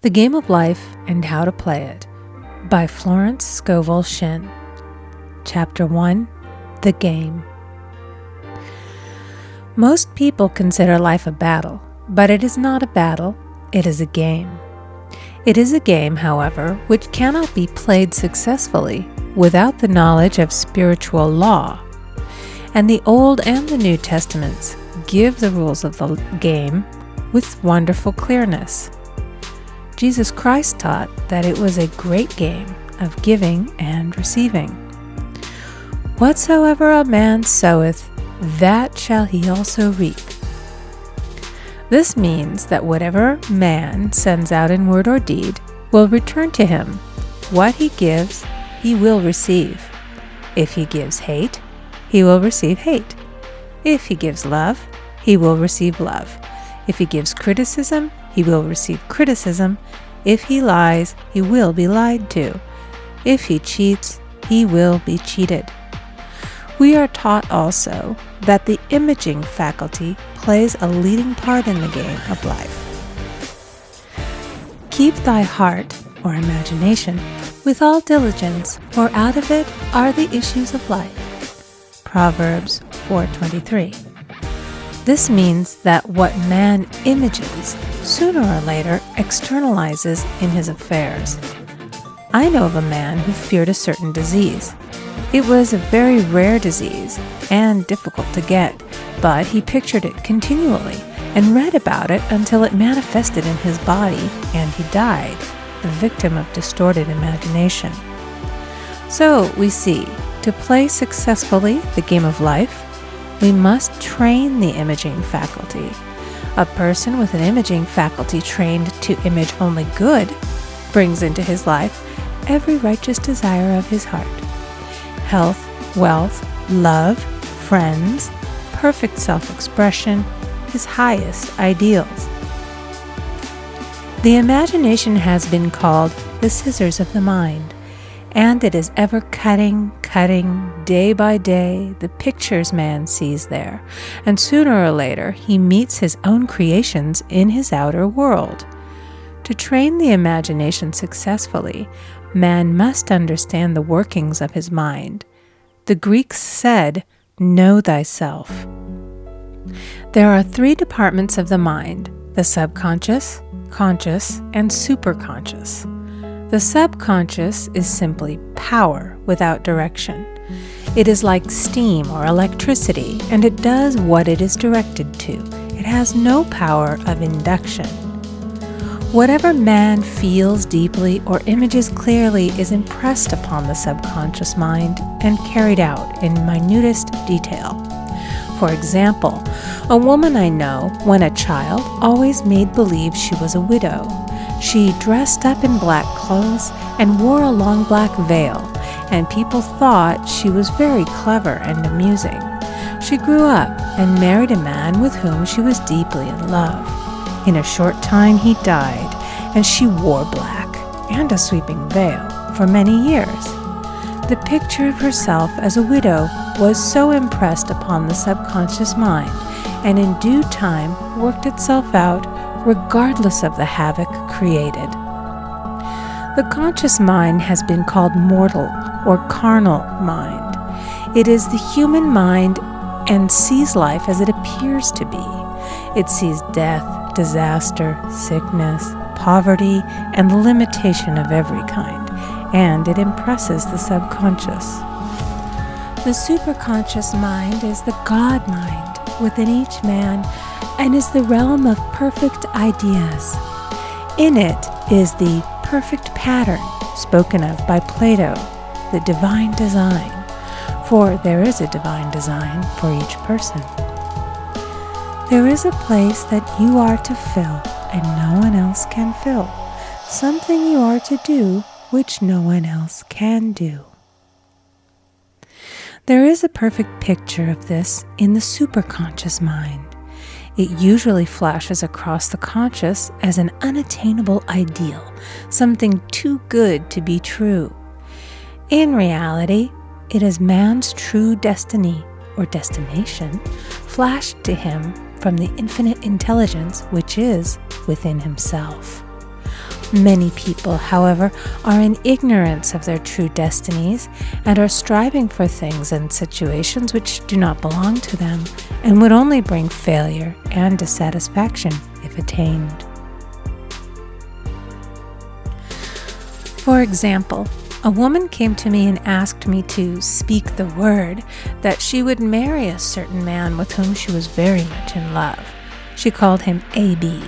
The Game of Life and How to Play It by Florence Scovel Shinn. Chapter 1, The Game. Most people consider life a battle, but it is not a battle, it is a game. It is a game, however, which cannot be played successfully without the knowledge of spiritual law. And the Old and the New Testaments give the rules of the game with wonderful clearness. Jesus Christ taught that it was a great game of giving and receiving. Whatsoever a man soweth, that shall he also reap. This means that whatever man sends out in word or deed will return to him. What he gives, he will receive. If he gives hate, he will receive hate. If he gives love, he will receive love. If he gives criticism, he will receive criticism. If he lies, he will be lied to. If he cheats, he will be cheated. We are taught also that the imaging faculty plays a leading part in the game of life. Keep thy heart, or imagination, with all diligence, for out of it are the issues of life. Proverbs 4:23. This means that what man images, sooner or later externalizes in his affairs. I know of a man who feared a certain disease. It was a very rare disease and difficult to get, but he pictured it continually and read about it until it manifested in his body and he died, the victim of distorted imagination. So we see, to play successfully the game of life, we must train the imaging faculty. A person with an imaging faculty trained to image only good brings into his life every righteous desire of his heart. Health, wealth, love, friends, perfect self-expression, his highest ideals. The imagination has been called the scissors of the mind, and it is ever cutting, day by day, the pictures man sees there, and sooner or later he meets his own creations in his outer world. To train the imagination successfully, man must understand the workings of his mind. The Greeks said, "Know thyself." There are three departments of the mind: the subconscious, conscious, and superconscious. The subconscious is simply power without direction. It is like steam or electricity, and it does what it is directed to. It has no power of induction. Whatever man feels deeply or images clearly is impressed upon the subconscious mind and carried out in minutest detail. For example, a woman I know, when a child, always made believe she was a widow. She dressed up in black clothes and wore a long black veil, and people thought she was very clever and amusing. She grew up and married a man with whom she was deeply in love. In a short time he died, and she wore black and a sweeping veil for many years. The picture of herself as a widow was so impressed upon the subconscious mind, and in due time worked itself out regardless of the havoc created. The conscious mind has been called mortal or carnal mind. It is the human mind and sees life as it appears to be. It sees death, disaster, sickness, poverty, and the limitation of every kind, and it impresses the subconscious. The superconscious mind is the God mind within each man and is the realm of perfect ideas. In it is the perfect pattern spoken of by Plato, the divine design, for there is a divine design for each person. There is a place that you are to fill and no one else can fill, something you are to do which no one else can do. There is a perfect picture of this in the superconscious mind. It usually flashes across the conscious as an unattainable ideal, something too good to be true. In reality, it is man's true destiny or destination flashed to him from the infinite intelligence which is within himself. Many people, however, are in ignorance of their true destinies and are striving for things and situations which do not belong to them and would only bring failure and dissatisfaction if attained. For example, a woman came to me and asked me to speak the word that she would marry a certain man with whom she was very much in love. She called him A.B.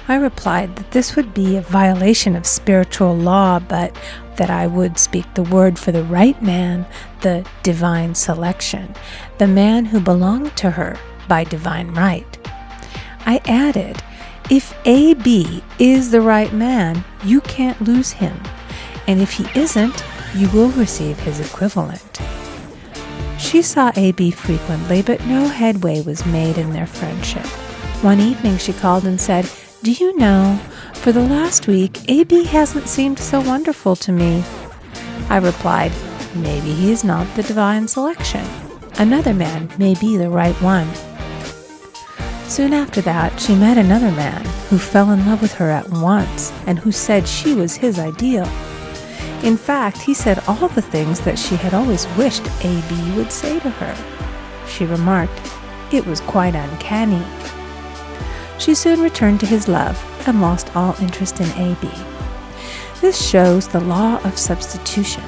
I replied that this would be a violation of spiritual law, but that I would speak the word for the right man, the divine selection, the man who belonged to her by divine right. I added, if A.B. is the right man, you can't lose him, and if he isn't, you will receive his equivalent. She saw A.B. frequently, but no headway was made in their friendship. One evening she called and said, "Do you know, for the last week, A.B. hasn't seemed so wonderful to me." I replied, "Maybe he is not the divine selection. Another man may be the right one." Soon after that, she met another man who fell in love with her at once and who said she was his ideal. In fact, he said all the things that she had always wished A.B. would say to her. She remarked, it was quite uncanny. She soon returned to his love and lost all interest in A.B. This shows the law of substitution.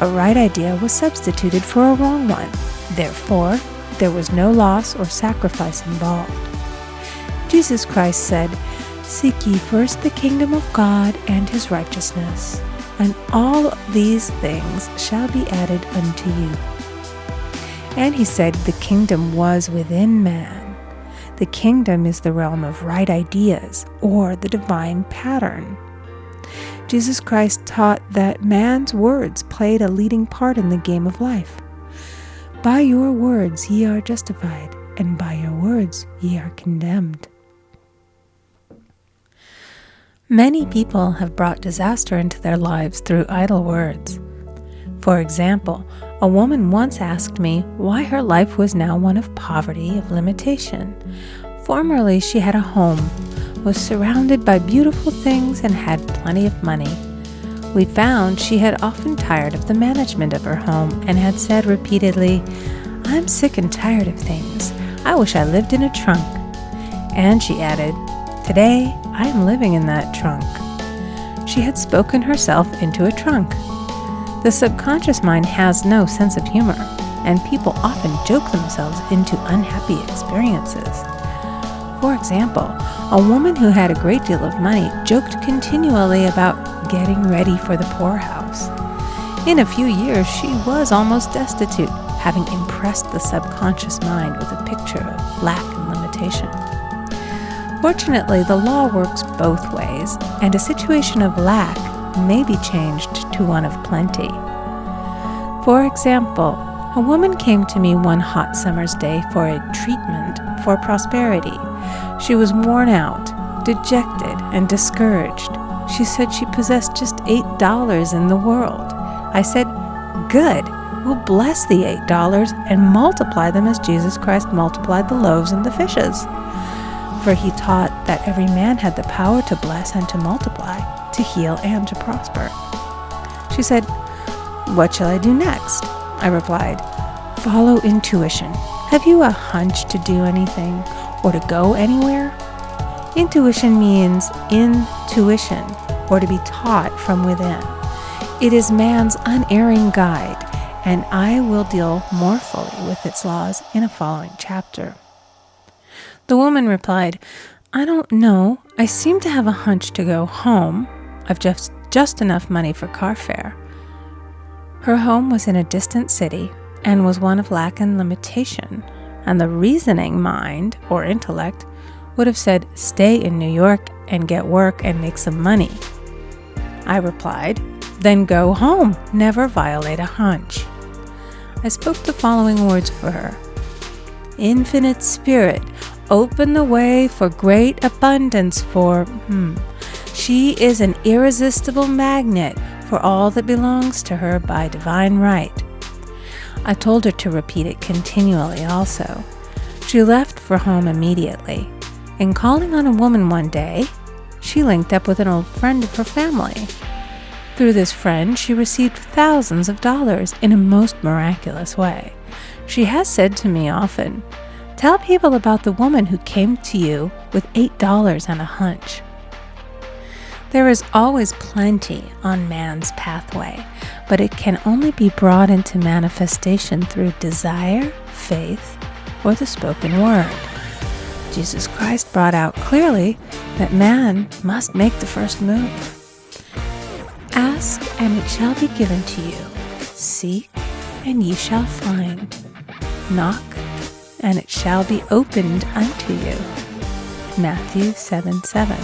A right idea was substituted for a wrong one. Therefore, there was no loss or sacrifice involved. Jesus Christ said, "Seek ye first the kingdom of God and his righteousness, and all these things shall be added unto you." And he said the kingdom was within man. The kingdom is the realm of right ideas, or the divine pattern. Jesus Christ taught that man's words played a leading part in the game of life. By your words ye are justified, and by your words ye are condemned. Many people have brought disaster into their lives through idle words. For example, a woman once asked me why her life was now one of poverty, of limitation. Formerly she had a home, was surrounded by beautiful things, and had plenty of money. We found she had often tired of the management of her home and had said repeatedly, "I'm sick and tired of things. I wish I lived in a trunk." And she added, "Today I am living in that trunk." She had spoken herself into a trunk. The subconscious mind has no sense of humor, and people often joke themselves into unhappy experiences. For example, a woman who had a great deal of money joked continually about getting ready for the poorhouse. In a few years, she was almost destitute, having impressed the subconscious mind with a picture of lack and limitation. Fortunately, the law works both ways, and a situation of lack may be changed to one of plenty. For example, a woman came to me one hot summer's day for a treatment for prosperity. She was worn out, dejected, and discouraged. She said she possessed just $8 in the world. I said, "Good, we'll bless the $8 and multiply them as Jesus Christ multiplied the loaves and the fishes." For he taught that every man had the power to bless and to multiply, to heal and to prosper. She said, "What shall I do next?" I replied, "Follow intuition. Have you a hunch to do anything or to go anywhere?" Intuition means intuition, or to be taught from within. It is man's unerring guide, and I will deal more fully with its laws in a following chapter. The woman replied, "I don't know. I seem to have a hunch to go home. I've just enough money for car fare." Her home was in a distant city and was one of lack and limitation, and the reasoning mind, or intellect, would have said, "Stay in New York and get work and make some money." I replied, "Then go home. Never violate a hunch." I spoke the following words for her. "Infinite Spirit, open the way for great abundance for She is an irresistible magnet for all that belongs to her by divine right." I told her to repeat it continually also. She left for home immediately, and calling on a woman one day, she linked up with an old friend of her family. Through this friend, she received thousands of dollars in a most miraculous way. She has said to me often, "Tell people about the woman who came to you with $8 and a hunch." There is always plenty on man's pathway, but it can only be brought into manifestation through desire, faith, or the spoken word. Jesus Christ brought out clearly that man must make the first move. Ask, and it shall be given to you. Seek, and ye shall find. Knock, and it shall be opened unto you. Matthew 7:7.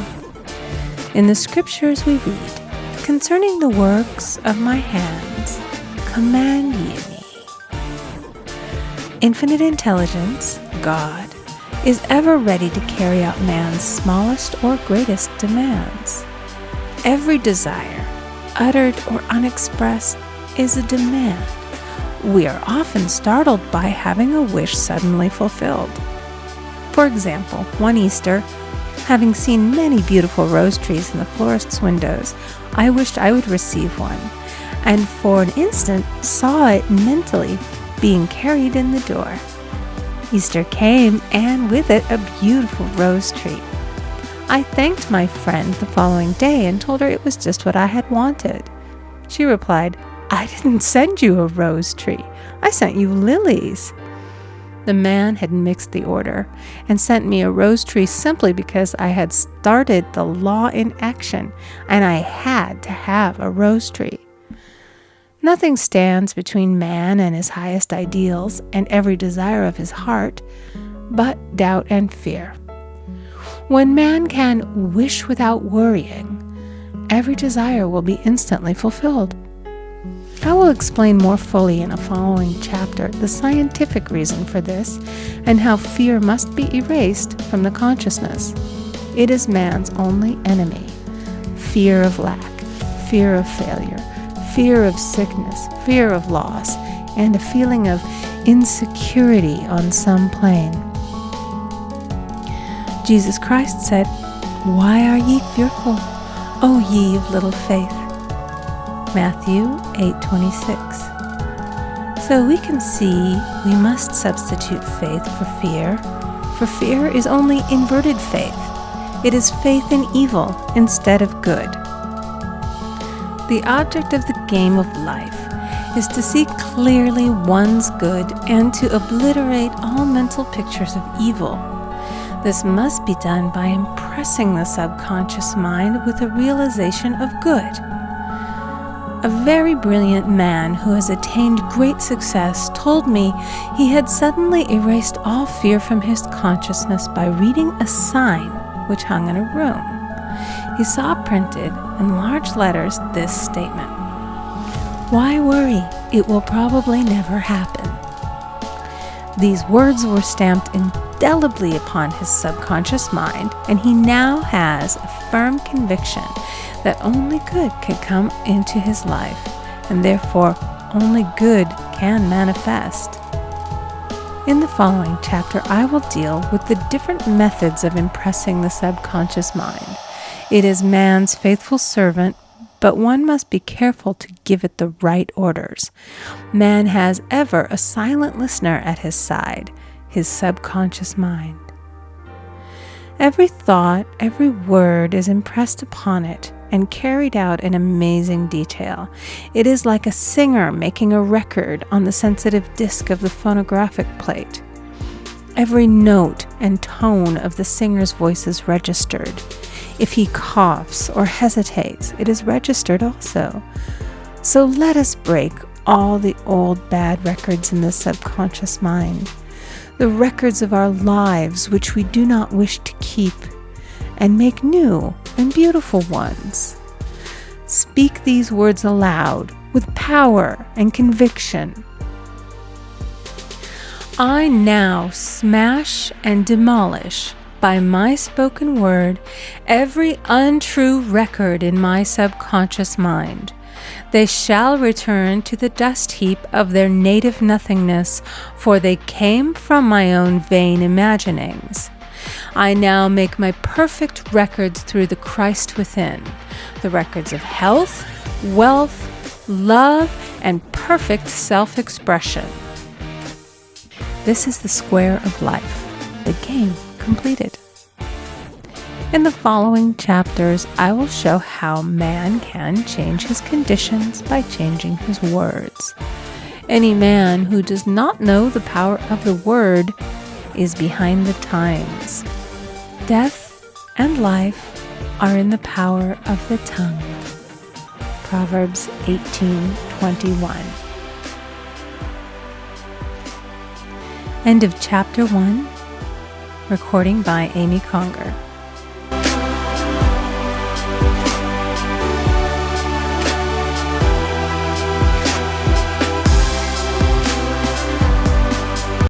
In the scriptures we read, "Concerning the works of my hands, command ye me." Infinite intelligence, God, is ever ready to carry out man's smallest or greatest demands. Every desire, uttered or unexpressed, is a demand. We are often startled by having a wish suddenly fulfilled. For example, one Easter, having seen many beautiful rose trees in the florist's windows, I wished I would receive one, and for an instant saw it mentally being carried in the door. Easter came, and with it a beautiful rose tree. I thanked my friend the following day and told her it was just what I had wanted. She replied, "I didn't send you a rose tree. I sent you lilies." The man had mixed the order and sent me a rose tree simply because I had started the law in action and I had to have a rose tree. Nothing stands between man and his highest ideals and every desire of his heart but doubt and fear. When man can wish without worrying, every desire will be instantly fulfilled. I will explain more fully in a following chapter the scientific reason for this and how fear must be erased from the consciousness. It is man's only enemy. Fear of lack, fear of failure, fear of sickness, fear of loss, and a feeling of insecurity on some plane. Jesus Christ said, "Why are ye fearful, O ye of little faith?" Matthew 8:26. So we can see we must substitute faith for fear is only inverted faith. It is faith in evil instead of good. The object of the game of life is to see clearly one's good and to obliterate all mental pictures of evil. This must be done by impressing the subconscious mind with a realization of good. A very brilliant man who has attained great success told me he had suddenly erased all fear from his consciousness by reading a sign which hung in a room. He saw printed in large letters this statement: "Why worry? It will probably never happen." These words were stamped indelibly upon his subconscious mind, and he now has a firm conviction that only good can come into his life, and therefore only good can manifest. In the following chapter, I will deal with the different methods of impressing the subconscious mind. It is man's faithful servant, but one must be careful to give it the right orders. Man has ever a silent listener at his side, his subconscious mind. Every thought, every word is impressed upon it and carried out in amazing detail. It is like a singer making a record on the sensitive disc of the phonographic plate. Every note and tone of the singer's voice is registered. If he coughs or hesitates, it is registered also. So let us break all the old bad records in the subconscious mind, the records of our lives which we do not wish to keep, and make new and beautiful ones. Speak these words aloud with power and conviction. I now smash and demolish by my spoken word every untrue record in my subconscious mind. They shall return to the dust heap of their native nothingness, for they came from my own vain imaginings. I now make my perfect records through the Christ within, the records of health, wealth, love, and perfect self-expression. This is the square of life, the game completed. In the following chapters, I will show how man can change his conditions by changing his words. Any man who does not know the power of the word is behind the times. Death and life are in the power of the tongue. Proverbs 18:21. End of chapter 1. Recording by Amy Conger.